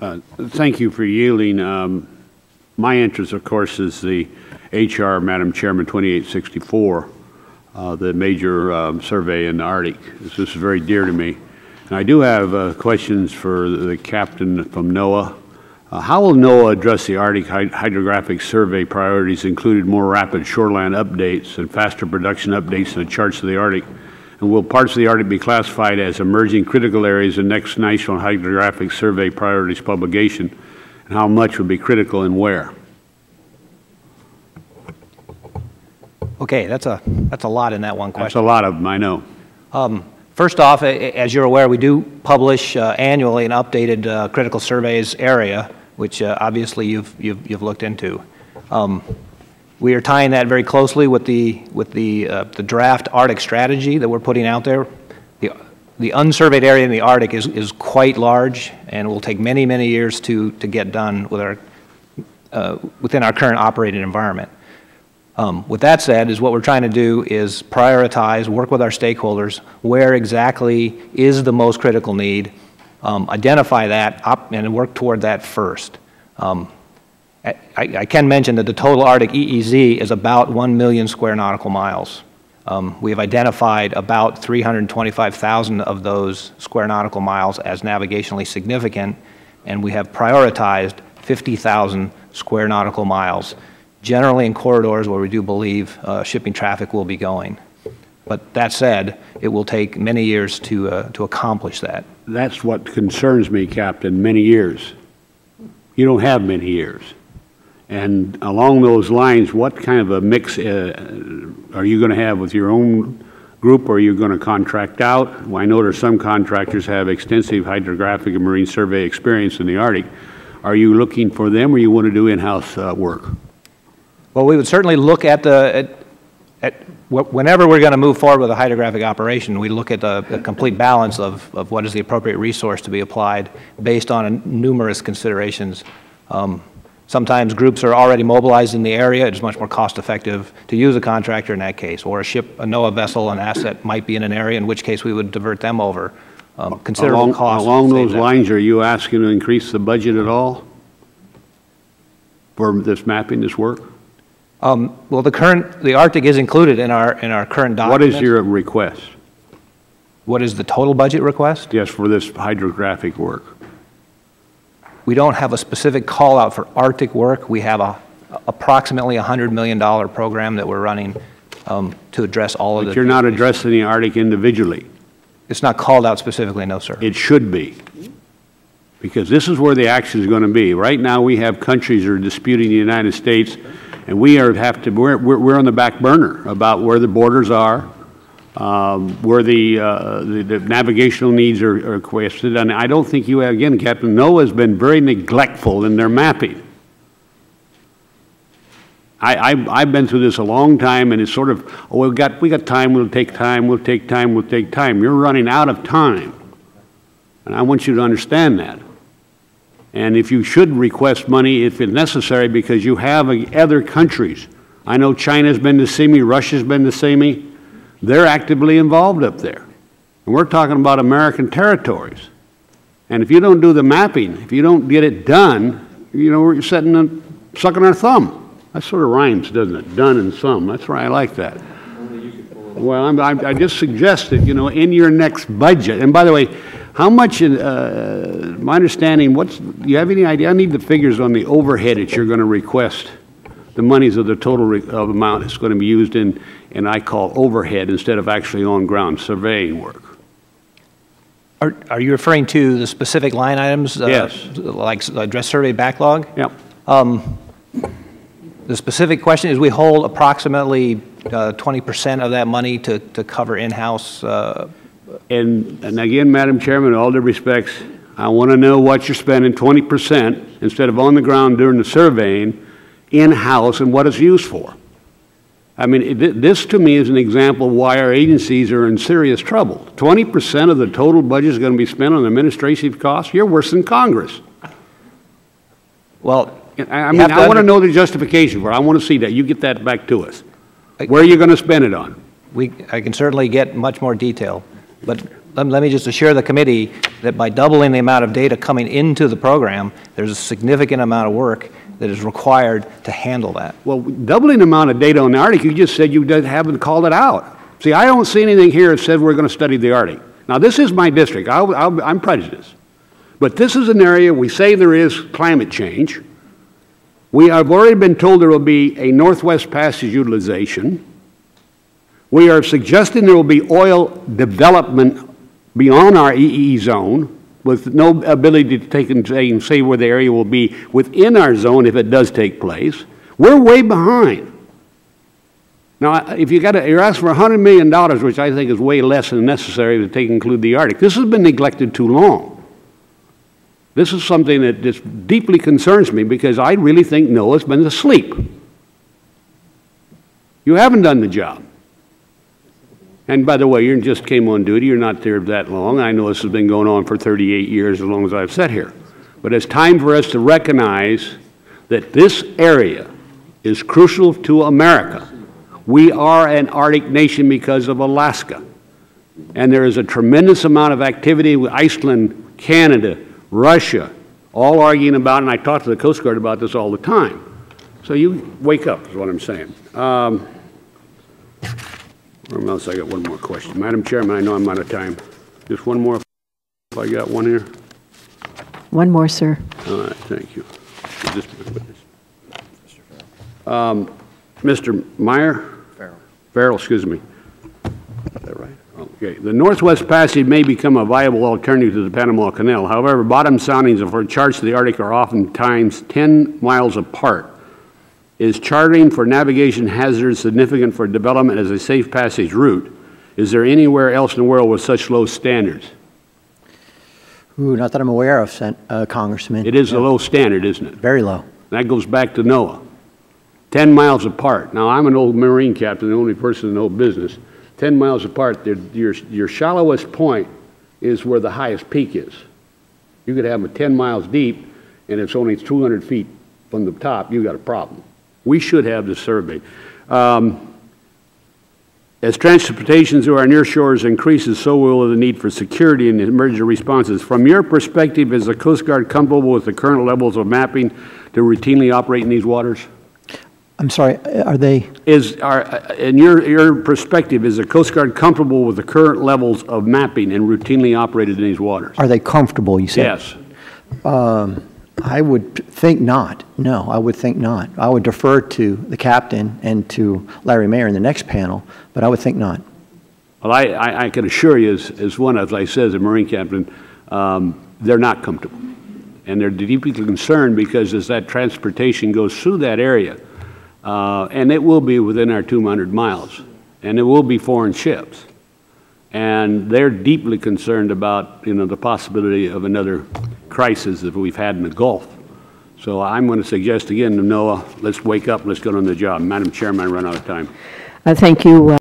Thank you for yielding. My interest, of course, is the H.R., Madam Chairman, 2864, the major survey in the Arctic. This is very dear to me. And I do have questions for the captain from NOAA. How will NOAA address the Arctic hydrographic survey priorities, including more rapid shoreline updates and faster production updates in the charts of the Arctic? And will parts of the Arctic be classified as emerging critical areas in next National Hydrographic Survey priorities publication? And how much would be critical and where? Okay, that's a lot in that one question. That's a lot of them, I know. First off, as you're aware, we do publish annually an updated critical surveys area, which obviously you've looked into. We are tying that very closely with the draft Arctic strategy that we're putting out there. The unsurveyed area in the Arctic is quite large and will take many, many years to get done with within our current operating environment. With that said, what we're trying to do is prioritize, work with our stakeholders, where exactly is the most critical need, identify that, and work toward that first. I can mention that the total Arctic EEZ is about 1 million square nautical miles. We have identified about 325,000 of those square nautical miles as navigationally significant, and we have prioritized 50,000 square nautical miles, generally in corridors where we do believe shipping traffic will be going. But that said, it will take many years to accomplish that. That's what concerns me, Captain, many years. You don't have many years. And along those lines, what kind of a mix are you going to have with your own group, or are you going to contract out? Well, I know there's some contractors have extensive hydrographic and marine survey experience in the Arctic. Are you looking for them, or you want to do in-house work? Well, we would certainly look at whenever we're going to move forward with a hydrographic operation, we look at the complete balance of what is the appropriate resource to be applied based on numerous considerations. Sometimes groups are already mobilized in the area. It's much more cost-effective to use a contractor in that case, or a NOAA vessel, an asset might be in an area, in which case we would divert them over. Considerable cost. Along those lines, are you asking to increase the budget at all for this mapping, this work? Well, the Arctic is included in our current document. What is your request? What is the total budget request? Yes, for this hydrographic work. We don't have a specific call out for Arctic work. We have approximately $100 million program that we're running to address all of the. But you're not addressing the Arctic individually. It's not called out specifically, no, sir. It should be, because this is where the action is going to be. Right now, we have countries that are disputing the United States, and we're on the back burner about where the borders are, where the navigational needs are requested. And I don't think you have, again, Captain, NOAA has been very neglectful in their mapping. I've been through this a long time, and it's sort of, oh, we got time, we'll take time, we'll take time, we'll take time. You're running out of time, and I want you to understand that. And if you should request money, if it's necessary, because you have other countries. I know China's been to see me, Russia's been to see me. They're actively involved up there. And we're talking about American territories. And if you don't do the mapping, if you don't get it done, you know, we're sucking our thumb. That sort of rhymes, doesn't it? Done and thumb. That's why I like that. Well, I just suggested, you know, in your next budget. And by the way, how much, my understanding, do you have any idea? I need the figures on the overhead that you're going to request, the monies of the total amount that's going to be used in I call overhead instead of actually on-ground surveying work. Are you referring to the specific line items? Yes. Like address survey backlog? Yep. The specific question is we hold approximately 20% of that money to cover in-house. And again, Madam Chairman, in all due respects, I want to know what you're spending 20% instead of on the ground during the surveying in-house and what it's used for. I mean, this to me is an example of why our agencies are in serious trouble. 20% of the total budget is going to be spent on administrative costs? You're worse than Congress. Well, I mean, I want to know the justification for it. I want to see that. You get that back to us. Where are you going to spend it on? I can certainly get much more detail, but let me just assure the committee that by doubling the amount of data coming into the program, there's a significant amount of work that is required to handle that. Well, doubling the amount of data on the Arctic, you just said you haven't called it out. See, I don't see anything here that says we're going to study the Arctic. Now, this is my district. I'm prejudiced. But this is an area we say there is climate change. We have already been told there will be a Northwest Passage utilization. We are suggesting there will be oil development beyond our EE zone with no ability to take and say where the area will be within our zone if it does take place. We're way behind. Now, if you're asking for $100 million, which I think is way less than necessary to include the Arctic, this has been neglected too long. This is something that just deeply concerns me because I really think NOAA's been asleep. You haven't done the job. And by the way, you just came on duty. You're not there that long. I know this has been going on for 38 years, as long as I've sat here. But it's time for us to recognize that this area is crucial to America. We are an Arctic nation because of Alaska. And there is a tremendous amount of activity with Iceland, Canada, Russia, all arguing about it, and I talk to the Coast Guard about this all the time. So you wake up, is what I'm saying. Or else I got one more question. Madam Chairman, I know I'm out of time. Just one more, if I got one here. One more, sir. All right, thank you. Mr. Meyer? Farrell, excuse me. Is that right? Okay. The Northwest Passage may become a viable alternative to the Panama Canal. However, bottom soundings for charts to the Arctic are oftentimes 10 miles apart. Is charting for navigation hazards significant for development as a safe passage route? Is there anywhere else in the world with such low standards? Ooh, not that I'm aware of, Congressman. It is a low standard, isn't it? Very low. That goes back to NOAA. 10 miles apart. Now, I'm an old Marine captain, the only person in the whole business. 10 miles apart, your shallowest point is where the highest peak is. You could have them 10 miles deep, and it's only 200 feet from the top. You've got a problem. We should have this survey. As transportation through our near shores increases, so will the need for security and emergency responses. From your perspective, is the Coast Guard comfortable with the current levels of mapping to routinely operate in these waters? I'm sorry, are they? In your perspective, is the Coast Guard comfortable with the current levels of mapping and routinely operated in these waters? Are they comfortable, you said? Yes. I would think not. No, I would think not. I would defer to the captain and to Larry Mayer in the next panel, but I would think not. Well, I can assure you, as one, as I said, as a Marine captain, they're not comfortable. And they're deeply concerned because as that transportation goes through that area, and it will be within our 200 miles, and it will be foreign ships. And they're deeply concerned about, the possibility of another crisis that we've had in the Gulf. So I'm going to suggest again to NOAA, let's wake up, let's get on the job. Madam Chairman, I run out of time. Thank you.